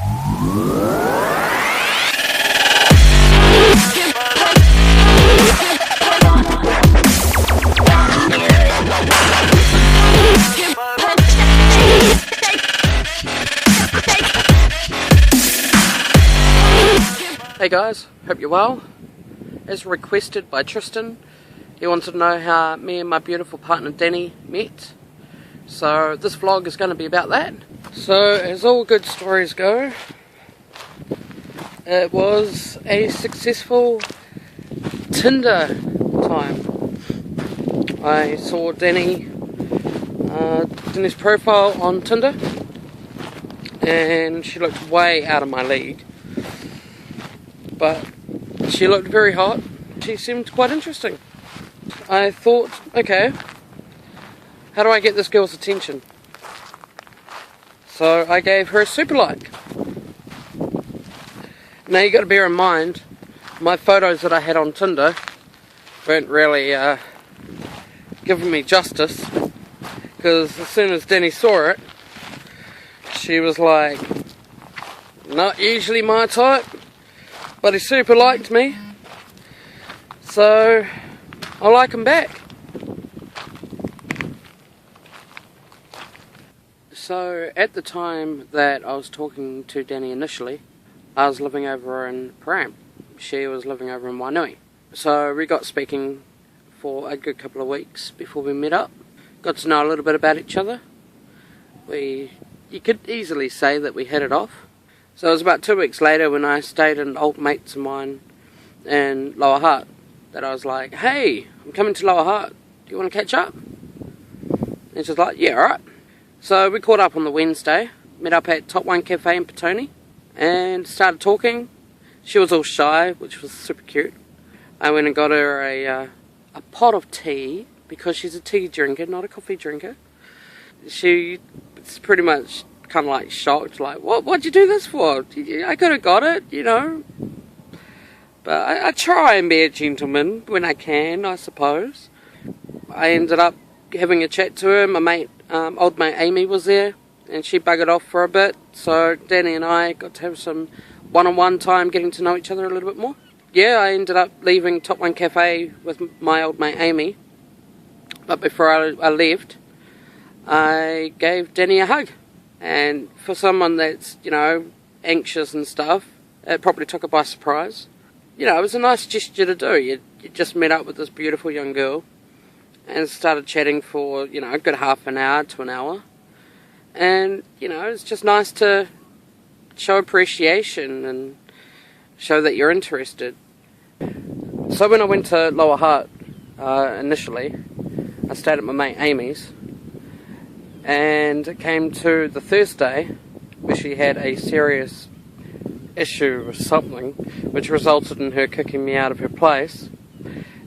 Hey guys, hope you're well. As requested by Tristan, he wanted to know how me and my beautiful partner Danny met. So this vlog is going to be about that. So as all good stories go, it was a successful Tinder time. I saw Danny's profile on Tinder and she looked way out of my league. But she looked very hot. She seemed quite interesting. I thought, okay, how do I get this girl's attention? So I gave her a super like. Now you got to bear in mind, my photos that I had on Tinder weren't really giving me justice, because as soon as Danny saw it, she was like, not usually my type. But he super liked me, so I like him back. So at the time that I was talking to Danny initially, I was living over in Param. She was living over in Wainui. So we got speaking for a good couple of weeks before we met up. Got to know a little bit about each other. You could easily say that we hit it off. So it was about 2 weeks later when I stayed in old mates of mine in Lower Hutt that I was like, hey, I'm coming to Lower Hutt, do you want to catch up? And she's like, yeah, alright. So we caught up on the Wednesday, met up at Top One Cafe in Petone and started talking. She was all shy, which was super cute. I went and got her a pot of tea because she's a tea drinker, not a coffee drinker. She's pretty much kind of like shocked, like, what'd you do this for? I could have got it, you know. But I try and be a gentleman when I can, I suppose. I ended up having a chat to her. My mate, old mate Amy was there, and she buggered off for a bit. So Danny and I got to have some one-on-one time getting to know each other a little bit more. Yeah, I ended up leaving Top One Cafe with my old mate Amy. But before I left, I gave Danny a hug. And for someone that's, you know, anxious and stuff, it probably took her by surprise. You know, it was a nice gesture to do. You just met up with this beautiful young girl and started chatting for, you know, a good half an hour to an hour. And, you know, it's just nice to show appreciation and show that you're interested. So when I went to Lower Hutt, initially, I stayed at my mate Amy's. And it came to the Thursday where she had a serious issue with something which resulted in her kicking me out of her place.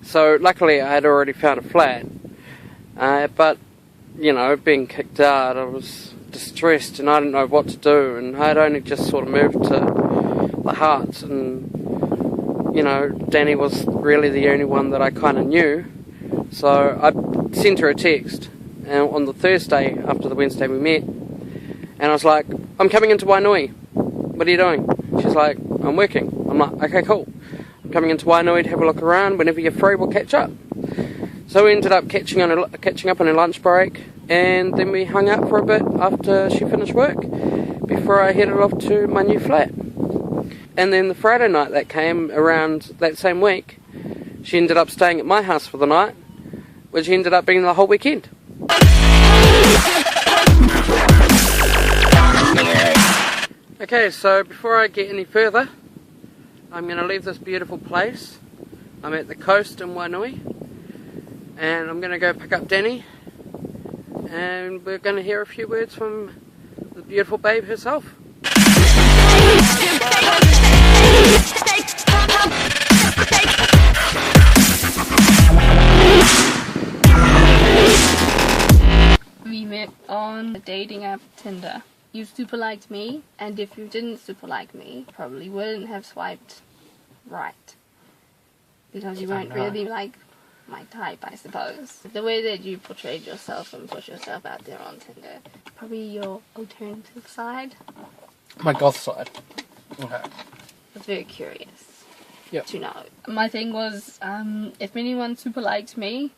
So luckily I had already found a flat, but you know, being kicked out, I was distressed and I didn't know what to do, and I had only just sort of moved to the Hearts, and you know, Danny was really the only one that I kind of knew. So I sent her a text on the Thursday after the Wednesday we met, and I was like, I'm coming into Wainui, what are you doing? She's like, I'm working. I'm like, okay, cool, I'm coming into Wainui to have a look around. Whenever you're free, we'll catch up. So we ended up catching up on a lunch break, and then we hung out for a bit after she finished work before I headed off to my new flat. And then the Friday night that came around that same week, she ended up staying at my house for the night, which ended up being the whole weekend. Okay, so before I get any further, I'm going to leave this beautiful place. I'm at the coast in Wainui, and I'm going to go pick up Danny, and we're going to hear a few words from the beautiful babe herself. We met on the dating app Tinder. You super liked me, and if you didn't super like me, probably wouldn't have swiped right. Because you weren't really like my type, I suppose. The way that you portrayed yourself and put yourself out there on Tinder, probably your alternative side. My goth side. Okay. I was very curious Yep. to know. My thing was, if anyone super liked me,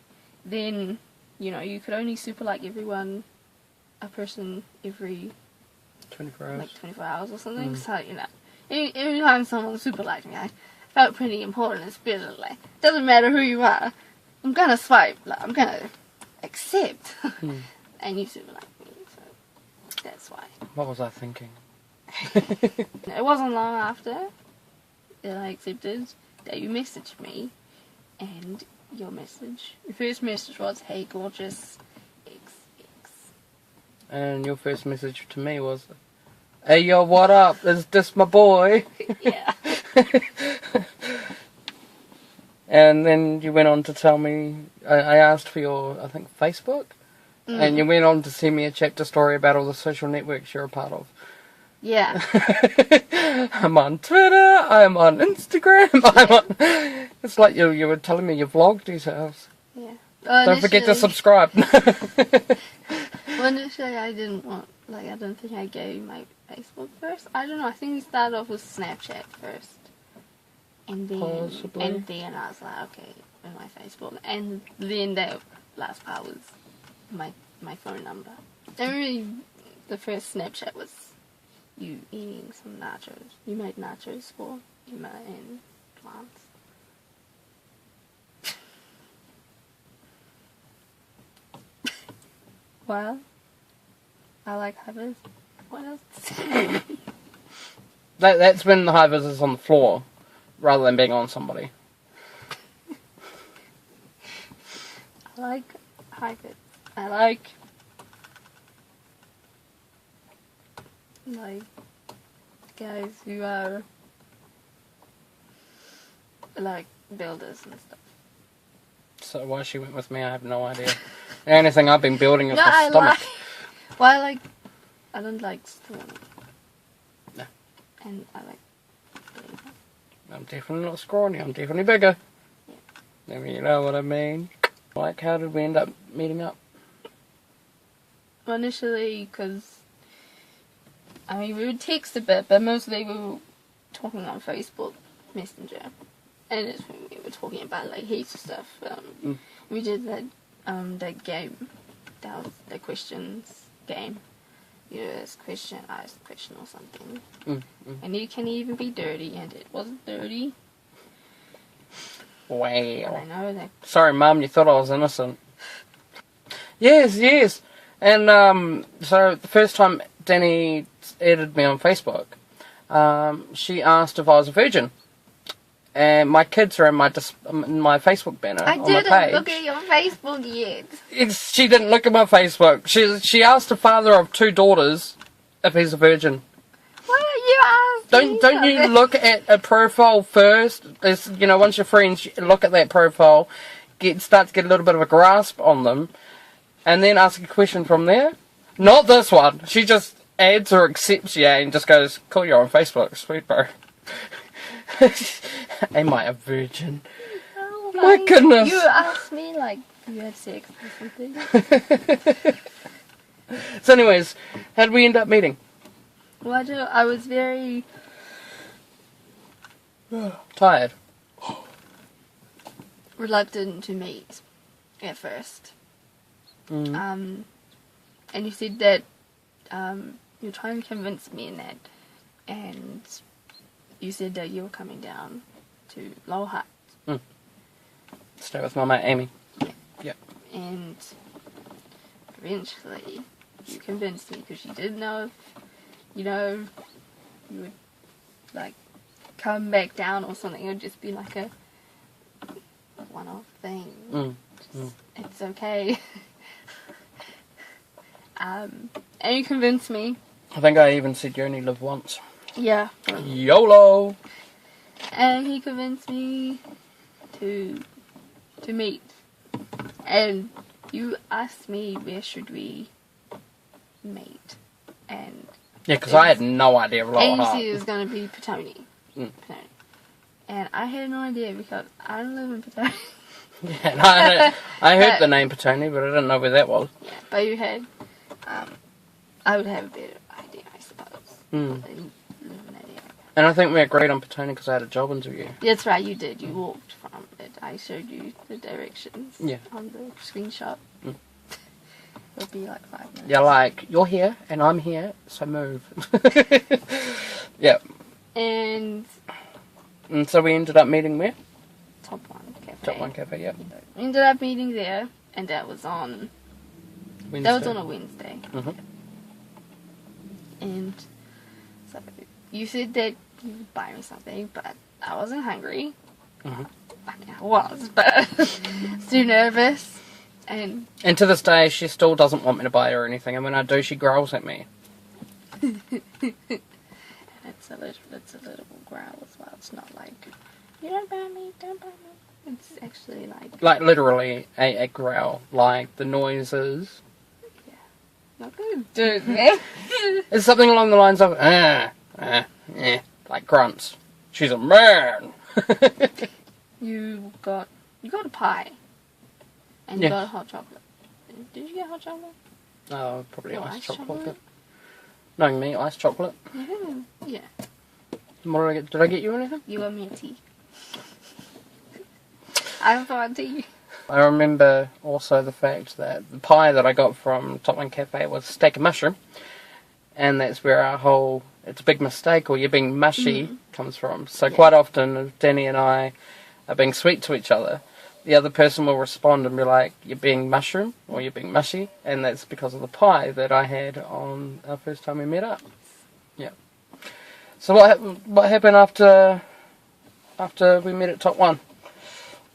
then, you know, you could only super like a person every 24 hours. like 24 hours or something. So, you know, every time someone super liked me, I felt pretty important, especially. Doesn't matter who you are. I'm gonna swipe. Like, I'm gonna accept. And you super like me, so that's why. What was I thinking? It wasn't long after that I accepted that you messaged me, and your first message was, "Hey, gorgeous XX." And your first message to me was, "Hey, yo, what up? Is this my boy?" Yeah. And then you went on to tell me, I asked for your, I think, Facebook? And you went on to send me a chapter story about all the social networks you're a part of. Yeah. I'm on Twitter, I'm on Instagram, It's like you were telling me your vlog details. Yeah. Don't forget to subscribe. Well, initially I didn't want, I don't think I gave you my Facebook first. I don't know, I think we started off with Snapchat first. And then, Possibly. And then I was like, okay, and my Facebook. And then the last part was my phone number. And really, the first Snapchat was you eating some nachos. You made nachos for Emma and Lance. Well, I like havers. What else to say? That's when the high vis is on the floor, rather than being on somebody. I like high-vis. I like guys who are like builders and stuff. So why she went with me, I have no idea. The only thing I've been building is No, my stomach. I don't like stone. No. And I like building. I'm definitely not scrawny, I'm definitely bigger. Yeah. I mean, you know what I mean. Like, how did we end up meeting up? Well, initially, because, I mean, we would text a bit, but mostly we were talking on Facebook Messenger. And it's when we were talking about, like, heaps of stuff. We did that game. That was the questions game. You ask question, I ask question or something. And you can even be dirty, and it wasn't dirty. Wow. I know that. Sorry, Mum, you thought I was innocent. Yes. And, so, the first time Danny added me on Facebook, she asked if I was a virgin. And my kids are in my Facebook banner I on my didn't page. look at your Facebook yet. She didn't look at my Facebook. She asked the father of 2 daughters if he's a virgin. Why don't you ask? Don't you look at a profile first? As, you know, once you're friends, look at that profile, start to get a little bit of a grasp on them, and then ask a question from there. Not this one. She just adds or accepts you and just goes, "Cool, you're on Facebook, sweet bro." Am I a virgin? Oh, My goodness. You asked me like you had sex or something. So, anyways, how did we end up meeting? Well, I was very Tired. reluctant to meet at first. And you said that you're trying to convince me in that, and you said that you were coming down to Lower Heights. Stay with my mate Amy. Yeah. And eventually you convinced me because you didn't know if, you would like come back down or something. It would just be like a one-off thing. It's okay. And you convinced me. I think I even said you only live once. Yeah. YOLO! And he convinced me to meet. And you asked me where should we meet. And Yeah, because I had no idea of Lower and you Heart. said it was going to be Petone. Petone. And I had no idea because I don't live in Petone. Yeah, no, I heard the name Petone, but I didn't know where that was. Yeah, but you had, I would have a better idea, I suppose. Mm. They live in that area. And I think we agreed on Petone because I had a job interview. That's right, you did. You walked from it. I showed you the directions Yeah. on the screenshot. Mm. It'll be like 5 minutes. You're like, you're here and I'm here, so move. Yeah. And So we ended up meeting where? Top One Cafe. Top One Cafe, yeah. We ended up meeting there, and that was on Wednesday. that was on a Wednesday. Mm-hmm. And so you said that you would buy me something, but I wasn't hungry. Mm-hmm. I mean, I was, but too nervous. And to this day, she still doesn't want me to buy her anything, and when I do, she growls at me. it's a little growl as well. It's not like, you don't buy me, don't buy me. It's actually like... Like, literally, a growl. Like, the noises. Yeah. Not gonna do that. It's something along the lines of, like grunts. She's a man! You got a pie. And you got a hot chocolate. Did you get hot chocolate? Oh, probably Or iced chocolate. chocolate? Knowing me, iced chocolate. Yeah. What did I get? Did I get you anything? You got me a tea. I thought tea. I remember also the fact that the pie that I got from Top One Cafe was steak and mushroom. And that's where our whole, it's a big mistake or you're being mushy comes from. So quite often, if Danny and I are being sweet to each other, the other person will respond and be like, you're being mushroom or you're being mushy. And that's because of the pie that I had on our first time we met up. Yeah. So what happened after we met at Top One?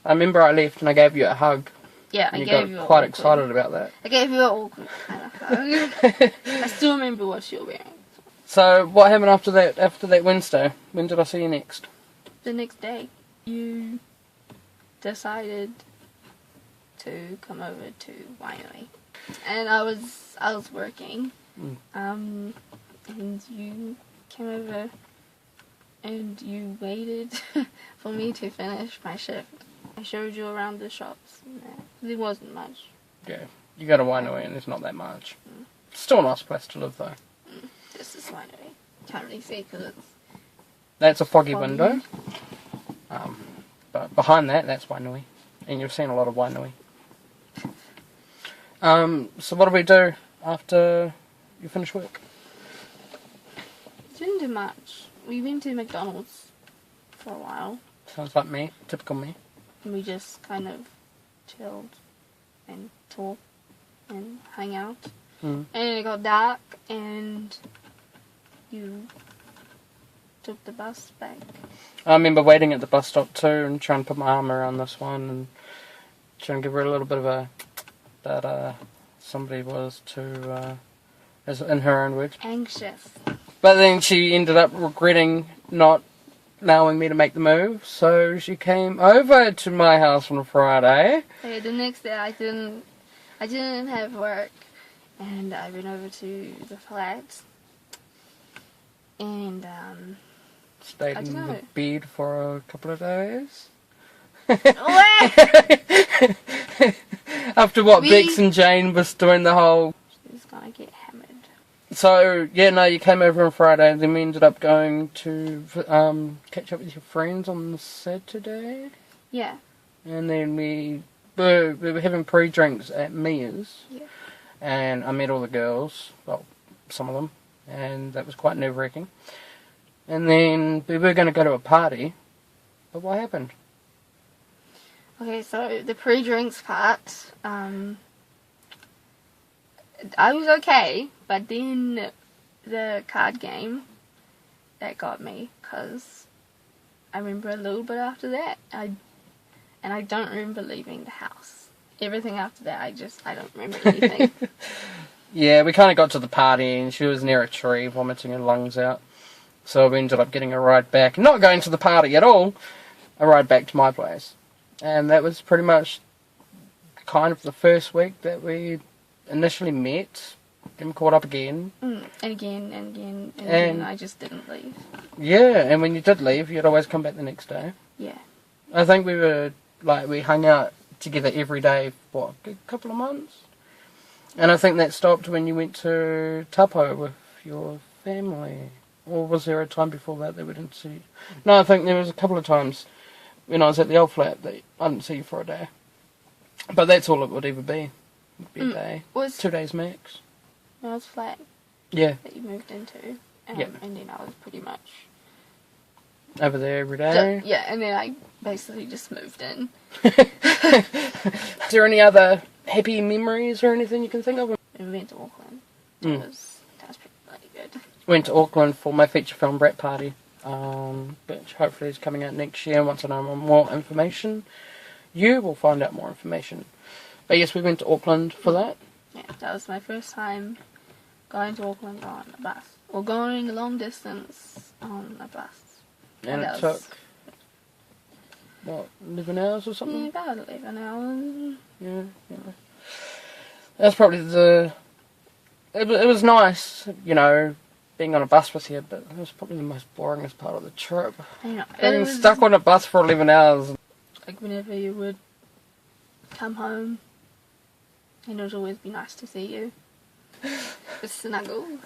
I remember I left and I gave you a hug. Yeah, and I gave you got a quite awkward. excited about that. I gave you an awkward kind of hug. I still remember what you were wearing. So what happened after that Wednesday? When did I see you next? The next day, you decided to come over to Wainui. And I was working. And you came over and you waited for me to finish my shift. I showed you around the shops. There wasn't much. Yeah, you go to Wainui and there's not that much. Still a nice place to live though. This is Wainui. Can't really see because it's... That's a foggy window. But behind that, that's Wainui. And you've seen a lot of Wainui. So what do we do after you finish work? Didn't do much. We went to McDonald's for a while. Sounds like me. Typical me. And we just kind of chilled and talked and hung out. And it got dark and you took the bus back. I remember waiting at the bus stop too and trying to put my arm around this one and trying to give her a little bit of a... that somebody was too... as in her own words. Anxious. But then she ended up regretting not allowing me to make the move, so she came over to my house on a Friday. Hey, the next day I didn't have work, and I went over to the flat, and Stayed in the bed for a couple of days. After what Bex and Jane was doing the whole... She was gonna get hammered. So, yeah, no, you came over on Friday, and then we ended up going to catch up with your friends on the Saturday. Yeah. And then we were having pre-drinks at Mia's. Yeah. And I met all the girls, well, some of them, and that was quite nerve-wracking. And then we were going to go to a party, but what happened? Okay, so the pre-drinks part, I was okay, but then the card game, that got me, because I remember a little bit after that, and I don't remember leaving the house. Everything after that, I don't remember anything. Yeah, we kind of got to the party, and she was near a tree, vomiting her lungs out. So we ended up getting a ride back, not going to the party at all, a ride back to my place. And that was pretty much kind of the first week that we initially met, then caught up again. And again, and again, and then I just didn't leave. Yeah, and when you did leave, you'd always come back the next day. Yeah. I think we hung out together every day for, a couple of months? And I think that stopped when you went to Tapo with your family. Or was there a time before that we didn't see you? No, I think there was a couple of times when I was at the old flat that I didn't see you for a day. But that's all it would ever be. It'd be a day. 2 days max. I was flat. Yeah. That you moved into. Yeah. And then I was pretty much... over there every day? Yeah, and then I basically just moved in. Is there any other happy memories or anything you can think of? We went to Auckland. That was pretty bloody good. Went to Auckland for my feature film Brat Party, which hopefully is coming out next year. Once I know more information, you will find out more information. But yes, we went to Auckland for that. Yeah, that was my first time going to Auckland on a bus. Or going a long distance on a bus. And it took, what, 11 hours or something? Yeah, about 11 hours. Yeah. That's probably it was nice, you know, being on a bus with you, but it was probably the most boringest part of the trip. I know. Being stuck on a bus for 11 hours. Like whenever you would come home, and it would always be nice to see you. With Snuggles.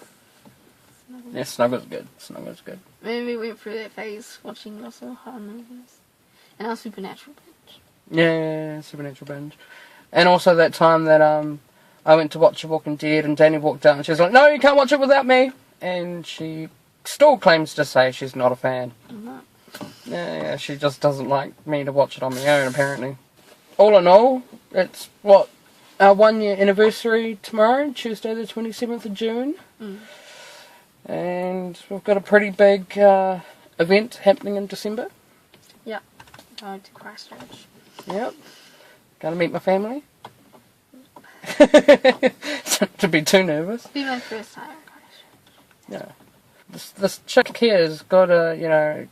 Yeah, Snuggles good. Snuggles good. Maybe we went through that phase watching lots of horror movies. And our Supernatural binge. Yeah, Supernatural binge. And also that time that I went to watch The Walking Dead and Danny walked out and she was like, no, you can't watch it without me. And she still claims to say she's not a fan. I'm not. Yeah, she just doesn't like me to watch it on my own, apparently. All in all, it's, what, our 1 year anniversary tomorrow, Tuesday the 27th of June. And we've got a pretty big event happening in December. Yep. Going to Christchurch. Yep. Gonna meet my family. To be too nervous. It'll be my first time in Christchurch. Yeah. This chick here has got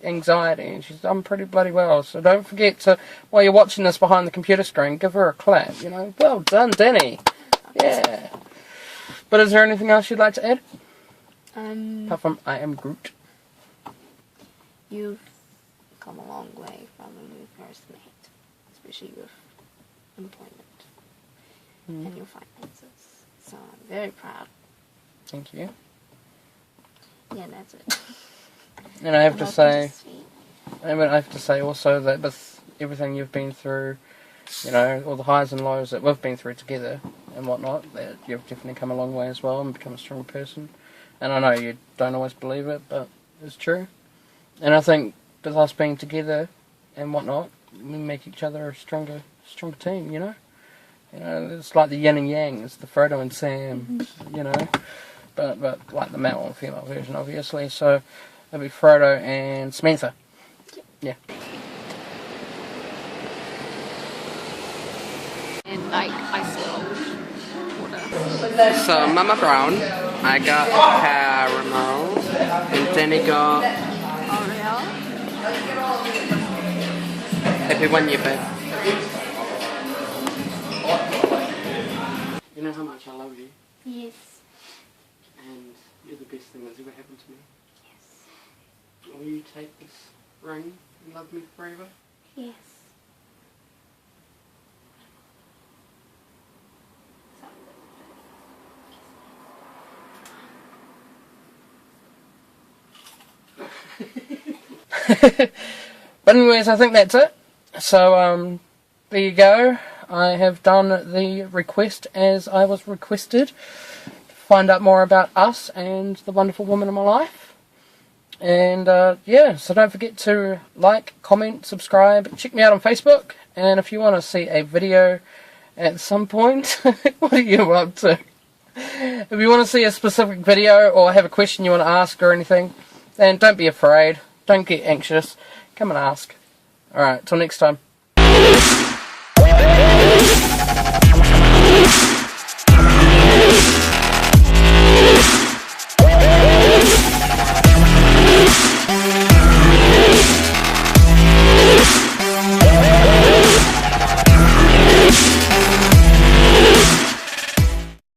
anxiety and she's done pretty bloody well. So don't forget to, while you're watching this behind the computer screen, give her a clap. You know, well done, Danny. Yeah. But is there anything else you'd like to add? Apart from I am Groot. You've come a long way from when we first met, especially with employment and your finances. So I'm very proud. Thank you. Yeah, that's it. And I have to say, also that with everything you've been through, you know, all the highs and lows that we've been through together and whatnot, that you've definitely come a long way as well and become a stronger person. And I know you don't always believe it, but it's true. And I think with us being together and whatnot, we make each other a stronger team, you know? You know, it's like the yin and yang, it's the Frodo and Sam, you know? But like the male and female version, obviously. So it'll be Frodo and Samantha. Yeah. And like ice cold water. So Mama Brown, I got caramel, and Danny got Oreo. happy 1 year, babe. You know how much I love you, Yes. and you're the best thing that's ever happened to me. Yes. Will you take this ring and love me forever? Yes. But anyways, I think that's it. So, there you go. I have done the request as I was requested to find out more about us and the wonderful woman in my life. And, yeah, so don't forget to like, comment, subscribe, check me out on Facebook, and if you want to see a video at some point, what are you up to? If you want to see a specific video or have a question you want to ask or anything, then don't be afraid. Don't get anxious. Come and ask. Alright, till next time.